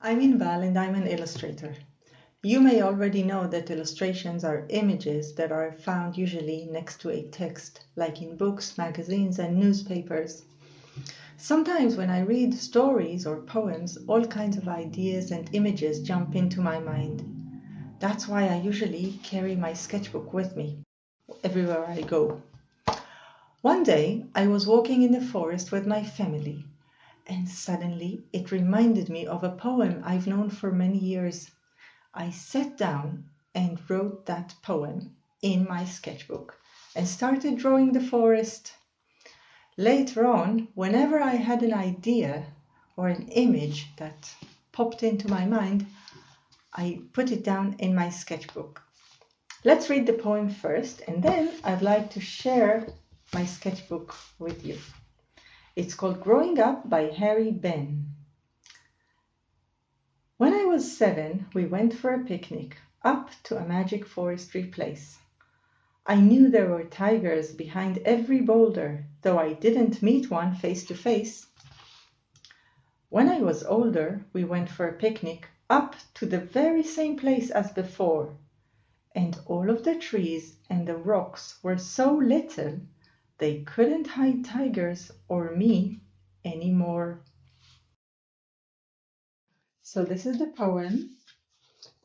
I'm Inbal and I'm an illustrator. You may already know that illustrations are images that are found usually next to a text, like in books, magazines, and newspapers. Sometimes when I read stories or poems, all kinds of ideas and images jump into my mind. That's why I usually carry my sketchbook with me everywhere I go. One day, I was walking in the forest with my family, and suddenly it reminded me of a poem I've known for many years. I sat down and wrote that poem in my sketchbook and started drawing the forest. Later on, whenever I had an idea or an image that popped into my mind, I put it down in my sketchbook. Let's read the poem first, and then I'd like to share my sketchbook with you. It's called Growing Up by Harry Ben. When I was 7, we went for a picnic up to a magic forestry place. I knew there were tigers behind every boulder, though I didn't meet one face to face. When I was older, we went for a picnic up to the very same place as before, and all of the trees and the rocks were so little they couldn't hide tigers or me anymore. So this is the poem,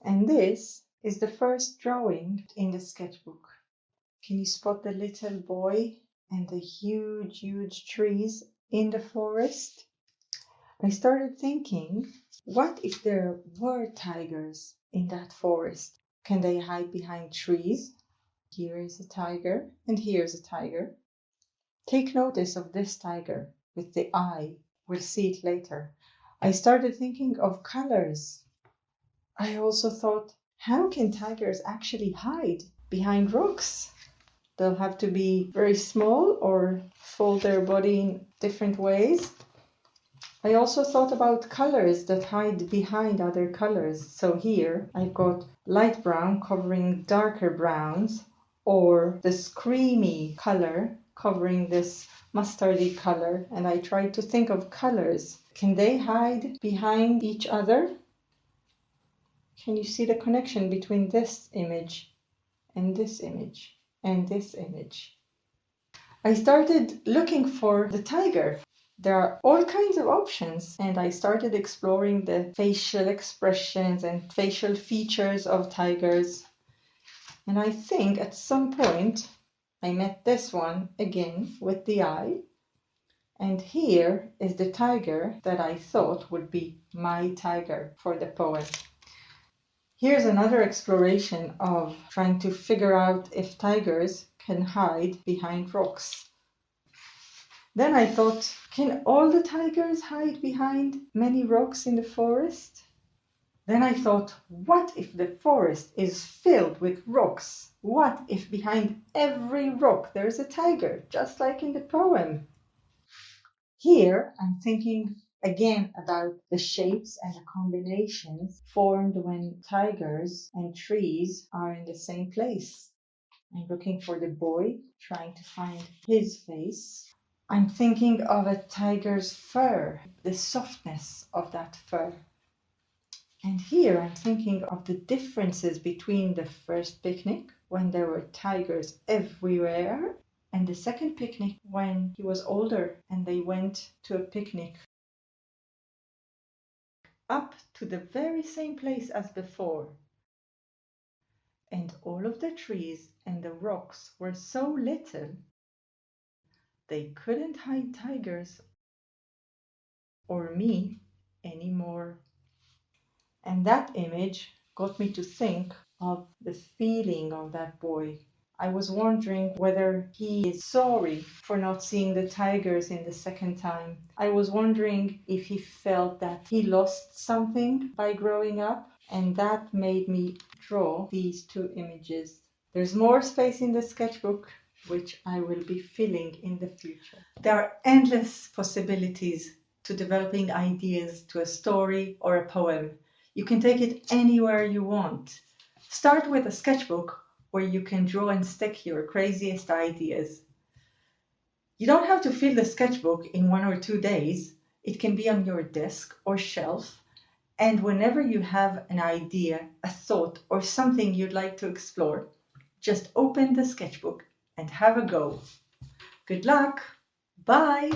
and this is the first drawing in the sketchbook. Can you spot the little boy and the huge trees in the forest? I started thinking, what if there were tigers in that forest? Can they hide behind trees? Here is a tiger, and here's a tiger. Take notice of this tiger with the eye. We'll see it later. I started thinking of colors. I also thought, how can tigers actually hide behind rocks? They'll have to be very small or fold their body in different ways. I also thought about colors that hide behind other colors. So here I've got light brown covering darker browns, or this creamy color covering this mustardy color. And I tried to think of colors. Can they hide behind each other? Can you see the connection between this image and this image and this image? I started looking for the tiger. There are all kinds of options, and I started exploring the facial expressions and facial features of tigers. And I think at some point I met this one again with the eye. And here is the tiger that I thought would be my tiger for the poem. Here's another exploration of trying to figure out if tigers can hide behind rocks. Then I thought, can all the tigers hide behind many rocks in the forest? Then I thought, what if the forest is filled with rocks? What if behind every rock there's a tiger, just like in the poem? Here I'm thinking again about the shapes and the combinations formed when tigers and trees are in the same place. I'm looking for the boy, trying to find his face. I'm thinking of a tiger's fur, the softness of that fur. And here I'm thinking of the differences between the first picnic, when there were tigers everywhere, and the second picnic when he was older and they went to a picnic up to the very same place as before. And all of the trees and the rocks were so little they couldn't hide tigers or me anymore. And that image got me to think of the feeling of that boy. I was wondering whether he is sorry for not seeing the tigers in the second time. I was wondering if he felt that he lost something by growing up, and that made me draw these two images. There's more space in the sketchbook, which I will be filling in the future. There are endless possibilities to developing ideas to a story or a poem. You can take it anywhere you want. Start with a sketchbook where you can draw and stick your craziest ideas. You don't have to fill the sketchbook in 1 or 2 days. It can be on your desk or shelf, And whenever you have an idea, a thought, or something you'd like to explore, just open the sketchbook and have a go. Good luck! Bye!